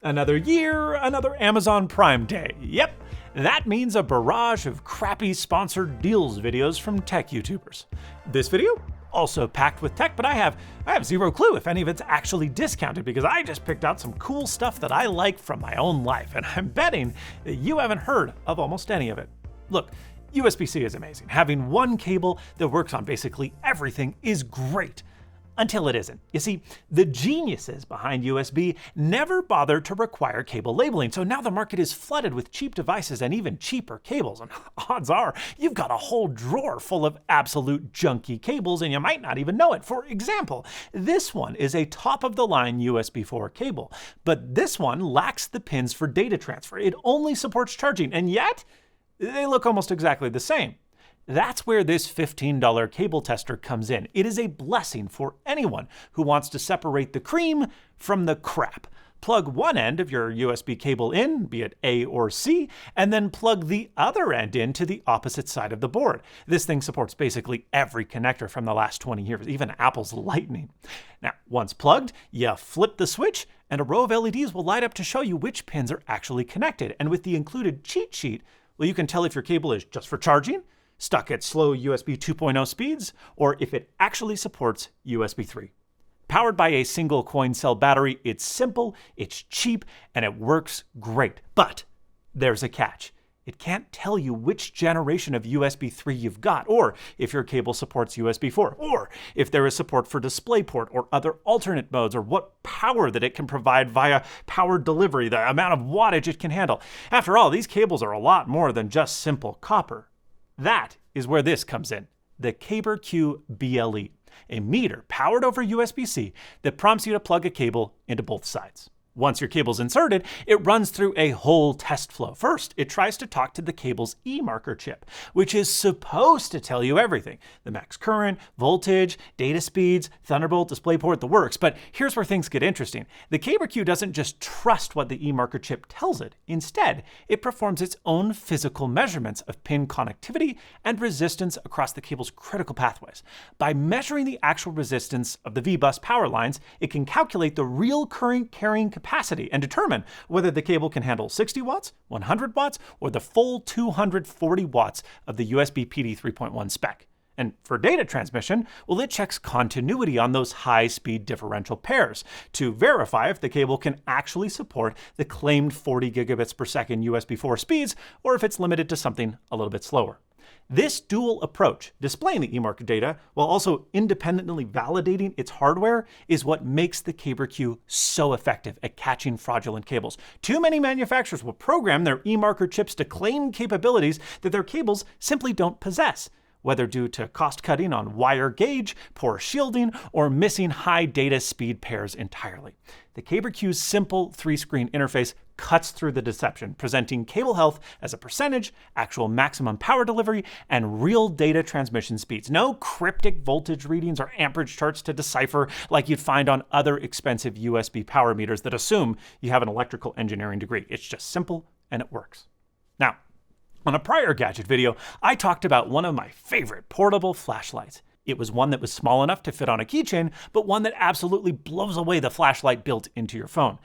Another year, another Amazon Prime Day. Yep, that means a barrage of crappy sponsored deals videos from tech YouTubers. This video, also packed with tech, but I have zero clue if any of it's actually discounted because I just picked out some cool stuff that I like from my own life, and I'm betting that you haven't heard of almost any of it. Look, USB-C is amazing. Having one cable that works on basically everything is great. Until it isn't. You see, the geniuses behind USB never bothered to require cable labeling, so now the market is flooded with cheap devices and even cheaper cables. And odds are, you've got a whole drawer full of absolute junky cables and you might not even know it. For example, this one is a top-of-the-line USB 4 cable, but this one lacks the pins for data transfer. It only supports charging, and yet they look almost exactly the same. That's where this $15 cable tester comes in. It is a blessing for anyone who wants to separate the cream from the crap. Plug one end of your USB cable in, be it A or C, and then plug the other end into the opposite side of the board. This thing supports basically every connector from the last 20 years, even Apple's Lightning. Now, once plugged, you flip the switch, and a row of LEDs will light up to show you which pins are actually connected. And with the included cheat sheet, well, you can tell if your cable is just for charging, stuck at slow USB 2.0 speeds, or if it actually supports USB 3. Powered by a single coin cell battery, it's simple, it's cheap, and it works great. But there's a catch. It can't tell you which generation of USB 3 you've got, or if your cable supports USB 4, or if there is support for DisplayPort or other alternate modes, or what power that it can provide via power delivery, the amount of wattage it can handle. After all, these cables are a lot more than just simple copper. That is where this comes in, the CaberQ BLE, a meter powered over USB-C that prompts you to plug a cable into both sides. Once your cable's inserted, it runs through a whole test flow. First, it tries to talk to the cable's e-marker chip, which is supposed to tell you everything. The max current, voltage, data speeds, Thunderbolt, DisplayPort, the works. But here's where things get interesting. The CaberQ doesn't just trust what the e-marker chip tells it. Instead, it performs its own physical measurements of pin connectivity and resistance across the cable's critical pathways. By measuring the actual resistance of the V-bus power lines, it can calculate the real current carrying capacity and determine whether the cable can handle 60 watts, 100 watts, or the full 240 watts of the USB PD 3.1 spec. And for data transmission, well, it checks continuity on those high-speed differential pairs to verify if the cable can actually support the claimed 40 gigabits per second USB 4 speeds, or if it's limited to something a little bit slower. This dual approach, displaying the e-marker data while also independently validating its hardware, is what makes the CaberQ so effective at catching fraudulent cables. Too many manufacturers will program their e-marker chips to claim capabilities that their cables simply don't possess, whether due to cost cutting on wire gauge, poor shielding, or missing high data speed pairs entirely. The CaberQ's simple 3-screen interface cuts through the deception, presenting cable health as a percentage, actual maximum power delivery, and real data transmission speeds. No cryptic voltage readings or amperage charts to decipher like you'd find on other expensive USB power meters that assume you have an electrical engineering degree. It's just simple and it works. Now, on a prior gadget video, I talked about one of my favorite portable flashlights. It was one that was small enough to fit on a keychain, but one that absolutely blows away the flashlight built into your phone.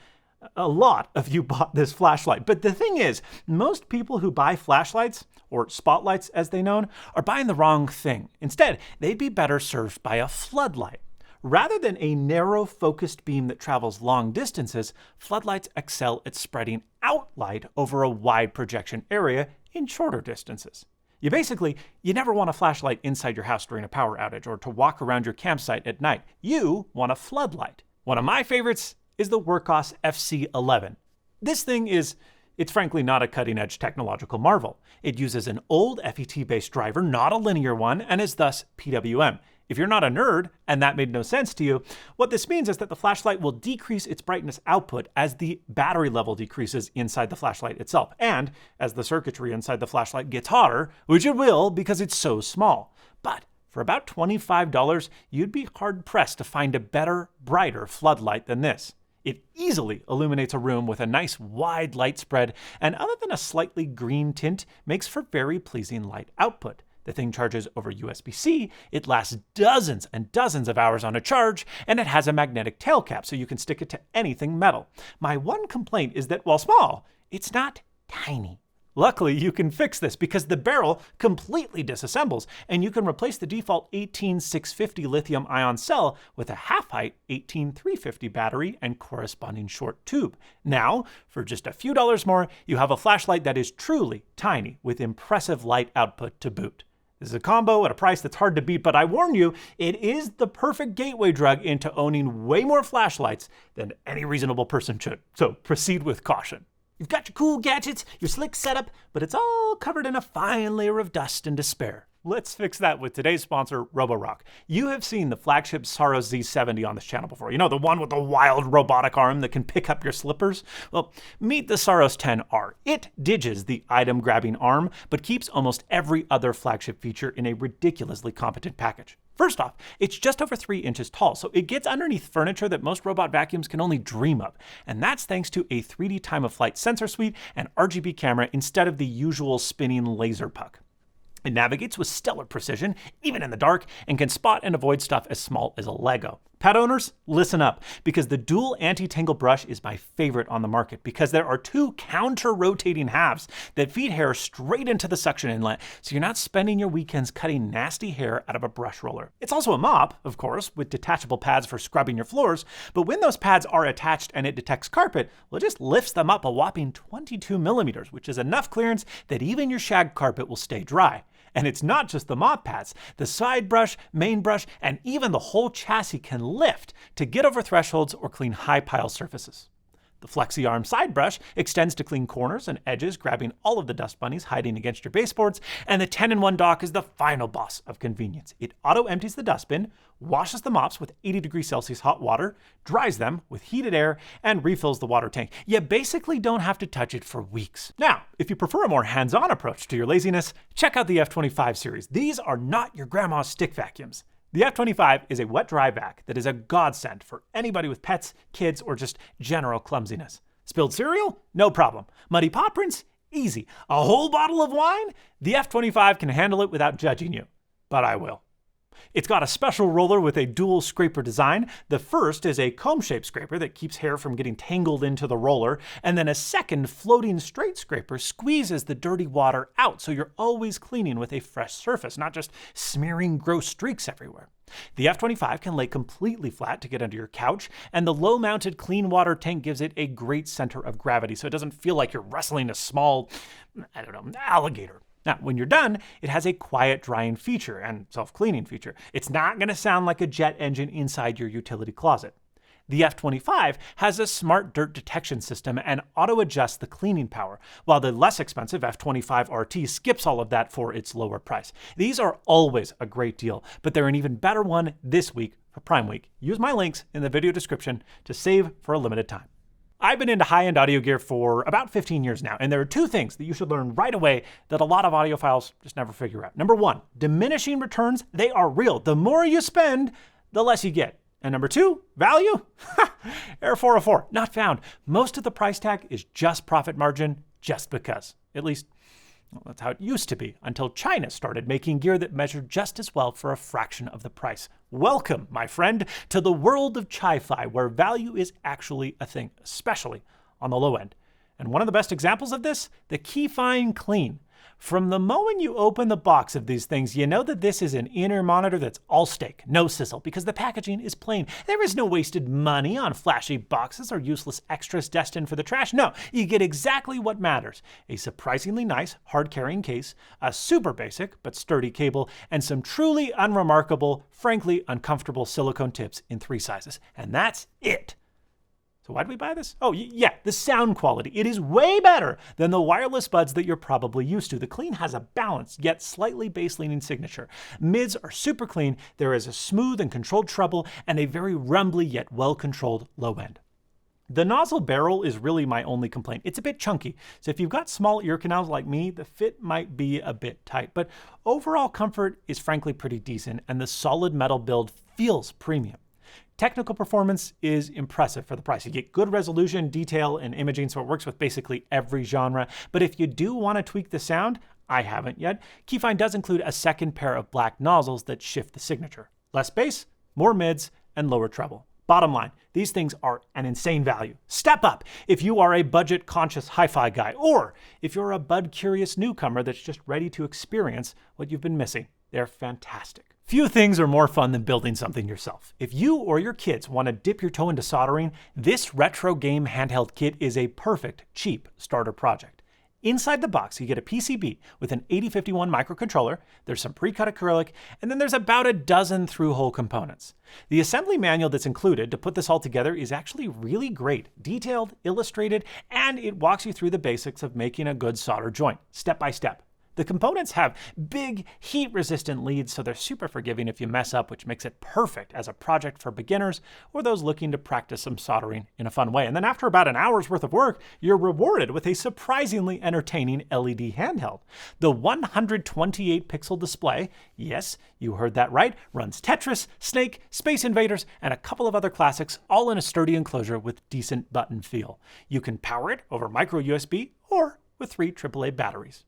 A lot of you bought this flashlight, but the thing is, most people who buy flashlights, or spotlights as they're known, are buying the wrong thing. Instead, they'd be better served by a floodlight. Rather than a narrow, focused beam that travels long distances, floodlights excel at spreading out light over a wide projection area in shorter distances. You never want a flashlight inside your house during a power outage or to walk around your campsite at night. You want a floodlight. One of my favorites is the Workhorse FC11. This thing it's frankly not a cutting-edge technological marvel. It uses an old FET-based driver, not a linear one, and is thus PWM. If you're not a nerd, and that made no sense to you, what this means is that the flashlight will decrease its brightness output as the battery level decreases inside the flashlight itself, and as the circuitry inside the flashlight gets hotter, which it will because it's so small. But for about $25, you'd be hard-pressed to find a better, brighter floodlight than this. It easily illuminates a room with a nice wide light spread, and other than a slightly green tint, makes for very pleasing light output. The thing charges over USB-C, it lasts dozens and dozens of hours on a charge, and it has a magnetic tail cap so you can stick it to anything metal. My one complaint is that while small, it's not tiny. Luckily, you can fix this because the barrel completely disassembles, and you can replace the default 18650 lithium-ion cell with a half-height 18350 battery and corresponding short tube. Now, for just a few dollars more, you have a flashlight that is truly tiny with impressive light output to boot. This is a combo at a price that's hard to beat, but I warn you, it is the perfect gateway drug into owning way more flashlights than any reasonable person should. So proceed with caution. You've got your cool gadgets, your slick setup, but it's all covered in a fine layer of dust and despair. Let's fix that with today's sponsor, Roborock. You have seen the flagship Saros Z70 on this channel before. You know, the one with the wild robotic arm that can pick up your slippers? Well, meet the Saros 10R. It ditches the item-grabbing arm, but keeps almost every other flagship feature in a ridiculously competent package. First off, it's just over 3 inches tall, so it gets underneath furniture that most robot vacuums can only dream of. And that's thanks to a 3D time-of-flight sensor suite and RGB camera instead of the usual spinning laser puck. It navigates with stellar precision, even in the dark, and can spot and avoid stuff as small as a Lego. Pet owners, listen up, because the dual anti-tangle brush is my favorite on the market because there are 2 counter-rotating halves that feed hair straight into the suction inlet, so you're not spending your weekends cutting nasty hair out of a brush roller. It's also a mop, of course, with detachable pads for scrubbing your floors, but when those pads are attached and it detects carpet, well, it just lifts them up a whopping 22 millimeters, which is enough clearance that even your shag carpet will stay dry. And it's not just the mop pads. The side brush, main brush, and even the whole chassis can lift to get over thresholds or clean high pile surfaces. The flexi arm side brush extends to clean corners and edges, grabbing all of the dust bunnies hiding against your baseboards, and the 10-in-1 dock is the final boss of convenience. It auto-empties the dustbin, washes the mops with 80 degrees Celsius hot water, dries them with heated air, and refills the water tank. You basically don't have to touch it for weeks. Now, if you prefer a more hands-on approach to your laziness, check out the F25 series. These are not your grandma's stick vacuums. The F25 is a wet-dry vac that is a godsend for anybody with pets, kids, or just general clumsiness. Spilled cereal? No problem. Muddy paw prints? Easy. A whole bottle of wine? The F25 can handle it without judging you. But I will. It's got a special roller with a dual scraper design. The first is a comb-shaped scraper that keeps hair from getting tangled into the roller, and then a second floating straight scraper squeezes the dirty water out so you're always cleaning with a fresh surface, not just smearing gross streaks everywhere. The F25 can lay completely flat to get under your couch, and the low-mounted clean water tank gives it a great center of gravity so it doesn't feel like you're wrestling a small, alligator. Now, when you're done, it has a quiet drying feature and self-cleaning feature. It's not going to sound like a jet engine inside your utility closet. The F25 has a smart dirt detection system and auto-adjusts the cleaning power, while the less expensive F25 RT skips all of that for its lower price. These are always a great deal, but they're an even better one this week for Prime Week. Use my links in the video description to save for a limited time. I've been into high-end audio gear for about 15 years now, and there are 2 things that you should learn right away that a lot of audiophiles just never figure out. Number 1, diminishing returns, they are real. The more you spend, the less you get. And number 2, value? Air 404, not found. Most of the price tag is just profit margin, just because. At least, well, that's how it used to be, until China started making gear that measured just as well for a fraction of the price. Welcome, my friend, to the world of chi-fi, where value is actually a thing, especially on the low end. And one of the best examples of this, the Keyfine Clean. From the moment you open the box of these things, you know that this is an inner monitor that's all steak, no sizzle, because the packaging is plain. There is no wasted money on flashy boxes or useless extras destined for the trash. No, you get exactly what matters. A surprisingly nice, hard-carrying case, a super basic but sturdy cable, and some truly unremarkable, frankly uncomfortable silicone tips in 3 sizes. And that's it. So why did we buy this? Oh, yeah, the sound quality. It is way better than the wireless buds that you're probably used to. The Clean has a balanced yet slightly bass-leaning signature. Mids are super clean, there is a smooth and controlled treble, and a very rumbly yet well-controlled low end. The nozzle barrel is really my only complaint. It's a bit chunky, so if you've got small ear canals like me, the fit might be a bit tight, but overall comfort is frankly pretty decent, and the solid metal build feels premium. Technical performance is impressive for the price. You get good resolution, detail, and imaging, so it works with basically every genre. But if you do want to tweak the sound, I haven't yet. Keyfind does include a second pair of black nozzles that shift the signature. Less bass, more mids, and lower treble. Bottom line, these things are an insane value. Step up if you are a budget-conscious hi-fi guy, or if you're a bud-curious newcomer that's just ready to experience what you've been missing. They're fantastic. Few things are more fun than building something yourself. If you or your kids want to dip your toe into soldering, this retro game handheld kit is a perfect, cheap starter project. Inside the box, you get a PCB with an 8051 microcontroller, there's some pre-cut acrylic, and then there's about a dozen through-hole components. The assembly manual that's included to put this all together is actually really great, detailed, illustrated, and it walks you through the basics of making a good solder joint, step by step. The components have big, heat-resistant leads, so they're super forgiving if you mess up, which makes it perfect as a project for beginners or those looking to practice some soldering in a fun way. And then after about an hour's worth of work, you're rewarded with a surprisingly entertaining LED handheld. The 128-pixel display, yes, you heard that right, runs Tetris, Snake, Space Invaders, and a couple of other classics, all in a sturdy enclosure with decent button feel. You can power it over micro USB or with 3 AAA batteries.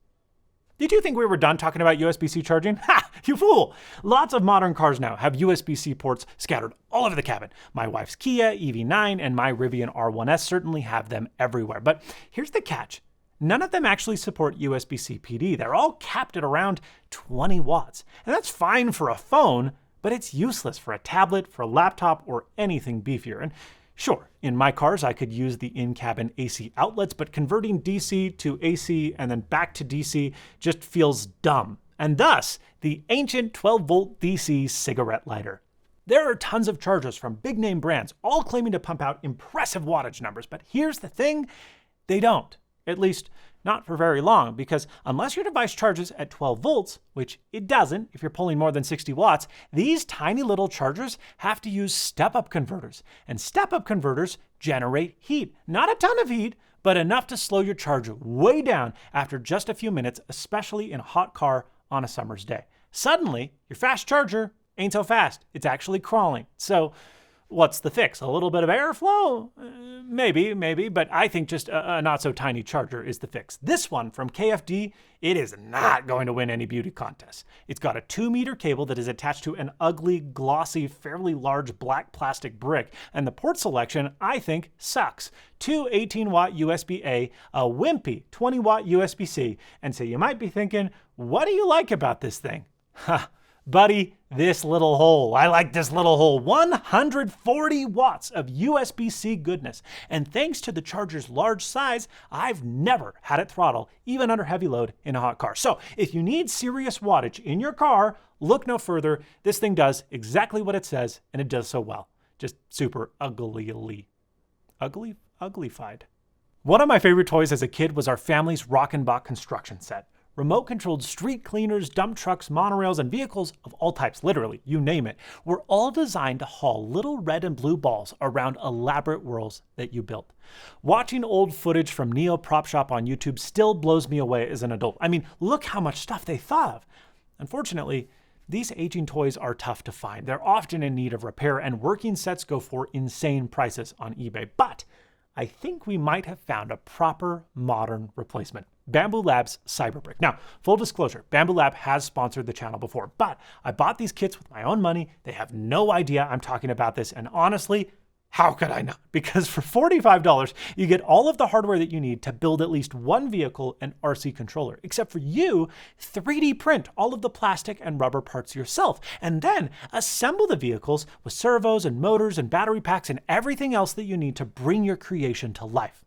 Did you think we were done talking about USB-C charging? Ha! You fool! Lots of modern cars now have USB-C ports scattered all over the cabin. My wife's Kia EV9 and my Rivian R1S certainly have them everywhere. But here's the catch. None of them actually support USB-C PD. They're all capped at around 20 watts. And that's fine for a phone, but it's useless for a tablet, for a laptop, or anything beefier. And sure, in my cars, I could use the in-cabin AC outlets, but converting DC to AC and then back to DC just feels dumb. And thus, the ancient 12-volt DC cigarette lighter. There are tons of chargers from big-name brands, all claiming to pump out impressive wattage numbers, but here's the thing, they don't. At least, not for very long, because unless your device charges at 12 volts, which it doesn't if you're pulling more than 60 watts, these tiny little chargers have to use step-up converters. And step-up converters generate heat. Not a ton of heat, but enough to slow your charge way down after just a few minutes, especially in a hot car on a summer's day. Suddenly, your fast charger ain't so fast. It's actually crawling. So, what's the fix? A little bit of airflow? Maybe, but I think just a not-so-tiny charger is the fix. This one from KFD, it is not going to win any beauty contests. It's got a 2-meter cable that is attached to an ugly, glossy, fairly large black plastic brick, and the port selection, I think, sucks. 2 18-watt USB-A, a wimpy 20-watt USB-C, and so you might be thinking, what do you like about this thing? Ha! Buddy, this little hole. I like this little hole. 140 watts of USB-C goodness. And thanks to the charger's large size, I've never had it throttle, even under heavy load in a hot car. So if you need serious wattage in your car, look no further. This thing does exactly what it says, and it does so well. Just super uglified. One of my favorite toys as a kid was our family's Rockenbach construction set. Remote-controlled street cleaners, dump trucks, monorails, and vehicles of all types, literally, you name it, were all designed to haul little red and blue balls around elaborate worlds that you built. Watching old footage from Neo Prop Shop on YouTube still blows me away as an adult. I mean, look how much stuff they thought of. Unfortunately, these aging toys are tough to find. They're often in need of repair, and working sets go for insane prices on eBay. But I think we might have found a proper modern replacement. Bamboo Lab's Cyberbrick. Now, full disclosure, Bamboo Lab has sponsored the channel before, but I bought these kits with my own money. They have no idea I'm talking about this, and honestly, how could I not? Because for $45, you get all of the hardware that you need to build at least one vehicle and RC controller. Except for you, 3D print all of the plastic and rubber parts yourself, and then assemble the vehicles with servos and motors and battery packs and everything else that you need to bring your creation to life.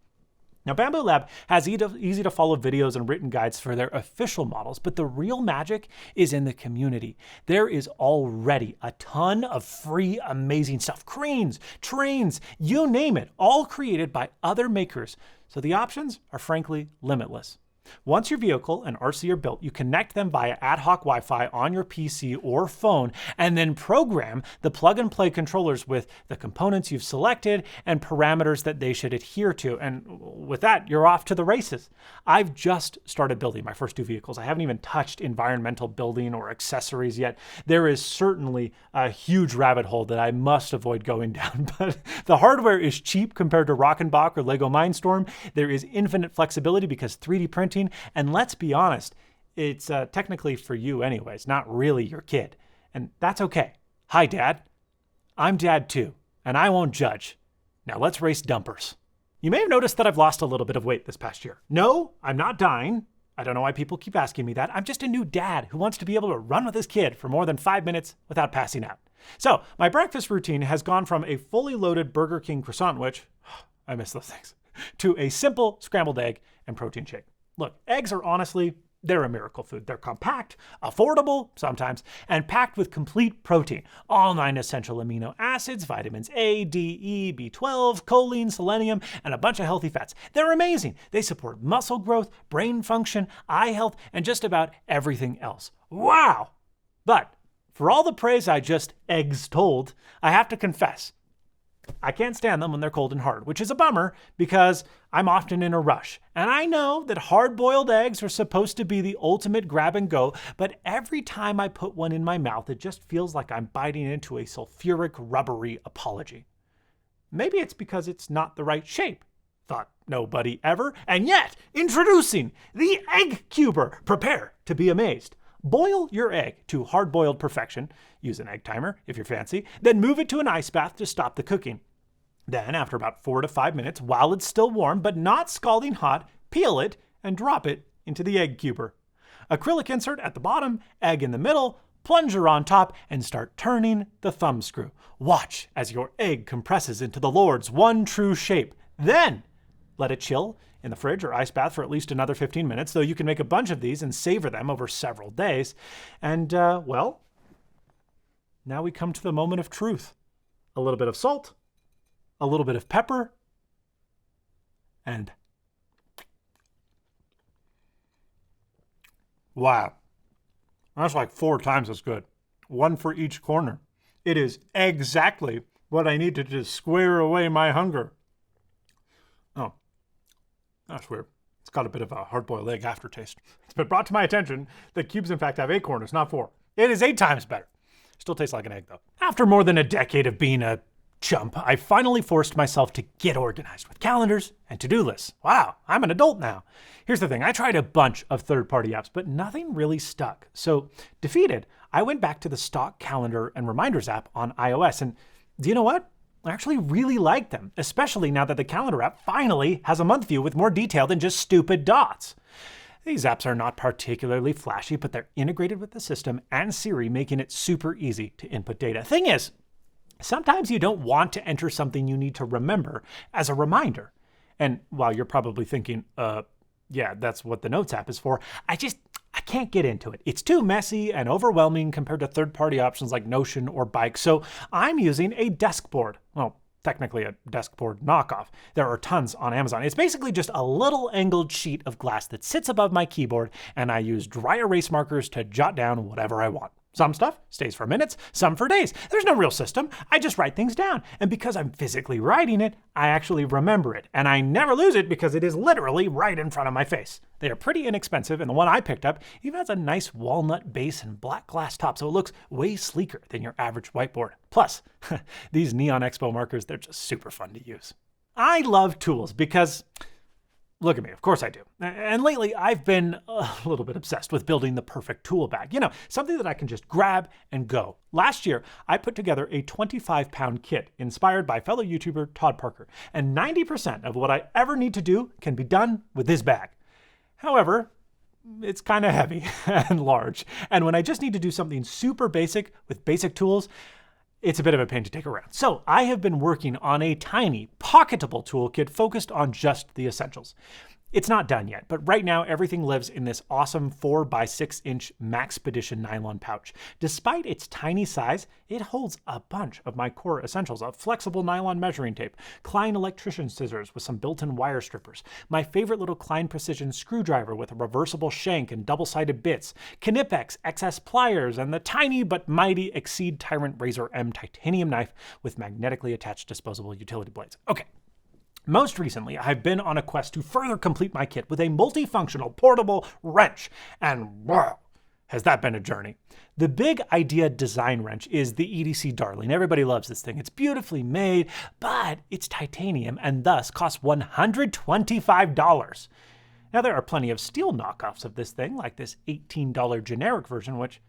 Now, Bamboo Lab has easy to follow videos and written guides for their official models, but the real magic is in the community. There is already a ton of free, amazing stuff. Cranes, trains, you name it, all created by other makers. So the options are frankly limitless. Once your vehicle and RC are built, you connect them via ad hoc Wi-Fi on your PC or phone, and then program the plug-and-play controllers with the components you've selected and parameters that they should adhere to. And with that, you're off to the races. I've just started building my first 2 vehicles. I haven't even touched environmental building or accessories yet. There is certainly a huge rabbit hole that I must avoid going down, but the hardware is cheap compared to Rockenbach or Lego Mindstorm. There is infinite flexibility because 3D printing, and let's be honest, it's technically for you anyways, not really your kid. And that's okay. Hi, Dad. I'm Dad too, and I won't judge. Now let's race dumpers. You may have noticed that I've lost a little bit of weight this past year. No, I'm not dying. I don't know why people keep asking me that. I'm just a new dad who wants to be able to run with his kid for more than 5 minutes without passing out. So my breakfast routine has gone from a fully loaded Burger King croissant, which I miss those things, to a simple scrambled egg and protein shake. Look, eggs are honestly, they're a miracle food. They're compact, affordable sometimes, and packed with complete protein. All 9 essential amino acids, vitamins A, D, E, B12, choline, selenium, and a bunch of healthy fats. They're amazing. They support muscle growth, brain function, eye health, and just about everything else. Wow! But for all the praise I just eggs-told, I have to confess, I can't stand them when they're cold and hard, which is a bummer because I'm often in a rush. And I know that hard-boiled eggs are supposed to be the ultimate grab and go, but every time I put one in my mouth, it just feels like I'm biting into a sulfuric, rubbery apology. Maybe it's because it's not the right shape. Thought nobody ever. And yet, introducing the Egg Cuber. Prepare to be amazed. Boil your egg to hard-boiled perfection. Use an egg timer if you're fancy. Then move it to an ice bath to stop the cooking. Then, after about 4 to 5 minutes, while it's still warm but not scalding hot, peel it and drop it into the egg cuber. Acrylic insert at the bottom, egg in the middle, plunger on top, and start turning the thumb screw. Watch as your egg compresses into the Lord's one true shape. Then, let it chill in the fridge or ice bath for at least another 15 minutes, though you can make a bunch of these and savor them over several days. And, well, now we come to the moment of truth. A little bit of salt, a little bit of pepper, and wow, that's like 4 times as good. 1 for each corner. It is exactly what I need to just square away my hunger. Oh, that's weird. It's got a bit of a hard-boiled egg aftertaste. It's been brought to my attention that cubes, in fact, have 8 corners, not 4. It is 8 times better. Still tastes like an egg, though. After more than a decade of being a chump, I finally forced myself to get organized with calendars and to-do lists. Wow, I'm an adult now. Here's the thing. I tried a bunch of third-party apps, but nothing really stuck. So, defeated, I went back to the stock calendar and reminders app on iOS. And do you know what? I actually really like them, especially now that the calendar app finally has a month view with more detail than just stupid dots. These apps are not particularly flashy, but they're integrated with the system and Siri, making it super easy to input data. Thing is, sometimes you don't want to enter something you need to remember as a reminder. And while you're probably thinking, yeah, that's what the Notes app is for, I can't get into it. It's too messy and overwhelming compared to third-party options like Notion or Bike, so I'm using a desk board. Well, technically a desk board knockoff. There are tons on Amazon. It's basically just a little angled sheet of glass that sits above my keyboard, and I use dry erase markers to jot down whatever I want. Some stuff stays for minutes, some for days. There's no real system. I just write things down. And because I'm physically writing it, I actually remember it. And I never lose it because it is literally right in front of my face. They are pretty inexpensive, and the one I picked up even has a nice walnut base and black glass top, so it looks way sleeker than your average whiteboard. Plus, these Neon Expo markers, they're just super fun to use. I love tools because... look at me, of course I do. And lately, I've been a little bit obsessed with building the perfect tool bag. You know, something that I can just grab and go. Last year, I put together a 25-pound kit inspired by fellow YouTuber Todd Parker. And 90% of what I ever need to do can be done with this bag. However, it's kind of heavy and large. And when I just need to do something super basic with basic tools, it's a bit of a pain to take around. So I have been working on a tiny, pocketable toolkit focused on just the essentials. It's not done yet, but right now everything lives in this awesome 4x6-inch Maxpedition nylon pouch. Despite its tiny size, it holds a bunch of my core essentials: a flexible nylon measuring tape, Klein electrician scissors with some built-in wire strippers, my favorite little Klein precision screwdriver with a reversible shank and double-sided bits, Knipex XS pliers, and the tiny but mighty Exceed Tyrant Razor M titanium knife with magnetically attached disposable utility blades. Okay. Most recently, I've been on a quest to further complete my kit with a multifunctional portable wrench, and wow, has that been a journey. The big idea design wrench is the EDC darling. Everybody loves this thing. It's beautifully made, but it's titanium and thus costs $125. Now, there are plenty of steel knockoffs of this thing, like this $18 generic version, which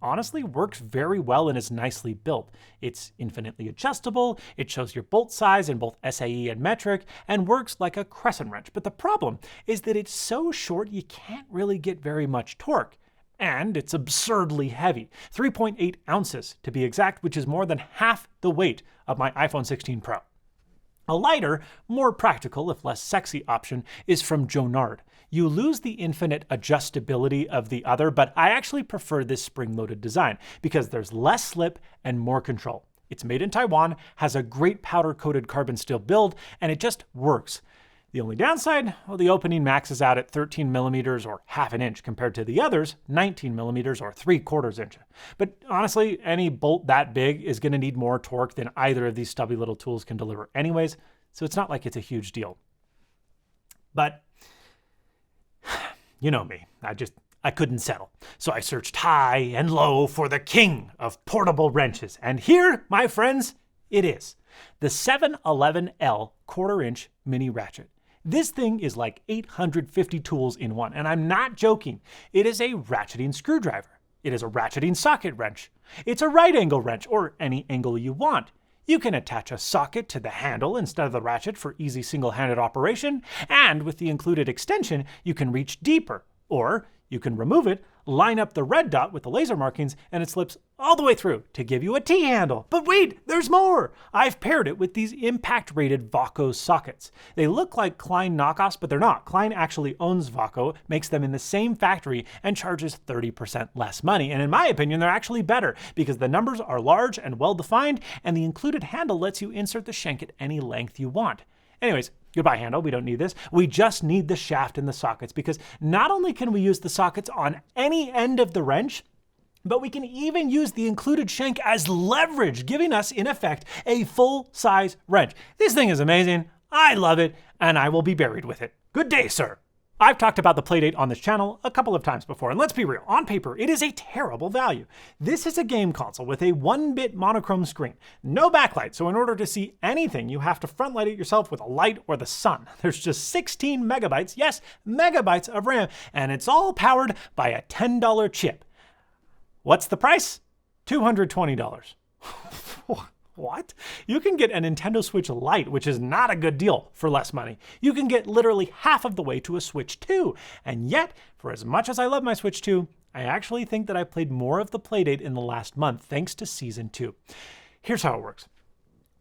honestly works very well and is nicely built. It's infinitely adjustable, it shows your bolt size in both SAE and metric, and works like a crescent wrench. But the problem is that it's so short you can't really get very much torque. And it's absurdly heavy, 3.8 ounces to be exact, which is more than half the weight of my iPhone 16 Pro. A lighter, more practical, if less sexy option is from Jonard. You lose the infinite adjustability of the other, but I actually prefer this spring-loaded design because there's less slip and more control. It's made in Taiwan, has a great powder-coated carbon steel build, and it just works. The only downside, well, the opening maxes out at 13 millimeters or half an inch compared to the others, 19 millimeters or 3/4 inch. But honestly, any bolt that big is going to need more torque than either of these stubby little tools can deliver anyways, so it's not like it's a huge deal. But you know me, I couldn't settle. So I searched high and low for the king of portable wrenches. And here, my friends, it is. The 711L 1/4 inch mini ratchet. This thing is like 850 tools in one, and I'm not joking. It is a ratcheting screwdriver. It is a ratcheting socket wrench. It's a right angle wrench, or any angle you want. You can attach a socket to the handle instead of the ratchet for easy single-handed operation, and with the included extension, you can reach deeper, or you can remove it, line up the red dot with the laser markings, and it slips all the way through to give you a T-handle. But wait, there's more! I've paired it with these impact-rated Vaco sockets. They look like Klein knockoffs, but they're not. Klein actually owns Vaco, makes them in the same factory, and charges 30% less money. And in my opinion, they're actually better because the numbers are large and well-defined, and the included handle lets you insert the shank at any length you want. Anyways, goodbye handle, we don't need this. We just need the shaft and the sockets because not only can we use the sockets on any end of the wrench, but we can even use the included shank as leverage, giving us, in effect, a full-size wrench. This thing is amazing, I love it, and I will be buried with it. Good day, sir. I've talked about the Playdate on this channel a couple of times before, and let's be real, on paper, it is a terrible value. This is a game console with a 1-bit monochrome screen, no backlight, so in order to see anything, you have to front light it yourself with a light or the sun. There's just 16 megabytes, yes, megabytes of RAM, and it's all powered by a $10 chip. What's the price? $220. What? You can get a Nintendo Switch Lite, which is not a good deal, for less money. You can get literally half of the way to a Switch 2. And yet, for as much as I love my Switch 2, I actually think that I've played more of the Playdate in the last month thanks to Season 2. Here's how it works.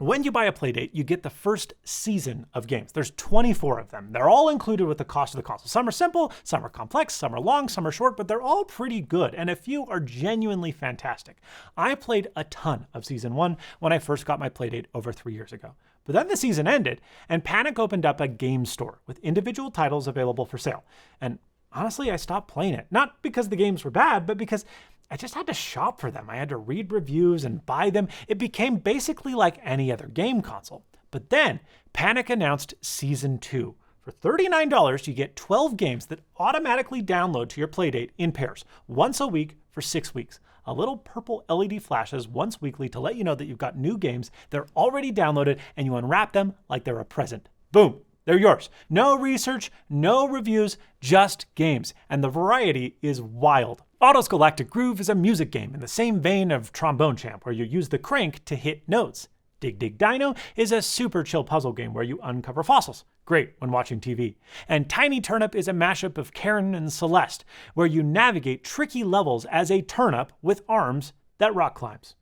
When you buy a Playdate, you get the first season of games. There's 24 of them. They're all included with the cost of the console. Some are simple, some are complex, some are long, some are short, but they're all pretty good, and a few are genuinely fantastic. I played a ton of Season 1 when I first got my Playdate over 3 years ago. But then the season ended, and Panic opened up a game store with individual titles available for sale. And honestly, I stopped playing it. Not because the games were bad, but because I just had to shop for them. I had to read reviews and buy them. It became basically like any other game console. But then Panic announced Season 2. For $39, you get 12 games that automatically download to your Playdate in pairs, once a week for 6 weeks. A little purple LED flashes once weekly to let you know that you've got new games. They're already downloaded, and you unwrap them like they're a present. Boom. They're yours. No research, no reviews, just games. And the variety is wild. Auto's Galactic Groove is a music game in the same vein of Trombone Champ, where you use the crank to hit notes. Dig Dig Dino is a super chill puzzle game where you uncover fossils. Great when watching TV. And Tiny Turnip is a mashup of Karen and Celeste, where you navigate tricky levels as a turnip with arms that rock climbs.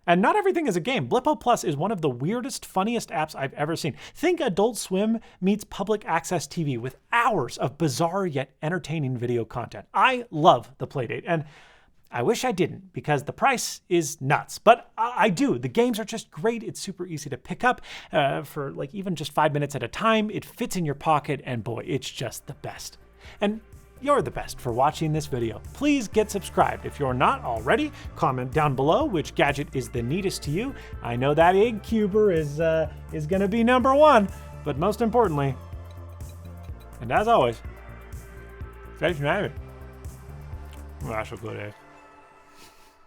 And not everything is a game. Blippo Plus is one of the weirdest, funniest apps I've ever seen. Think Adult Swim meets public access TV with hours of bizarre yet entertaining video content. I love the Playdate, and I wish I didn't because the price is nuts. But I do. The games are just great. It's super easy to pick up for like even just 5 minutes at a time. It fits in your pocket, and boy, it's just the best. And you're the best for watching this video. Please get subscribed if you're not already. Comment down below which gadget is the neatest to you. I know that egg cuber is gonna be #1, but most importantly, and as always, stay united. Well, that's a good egg.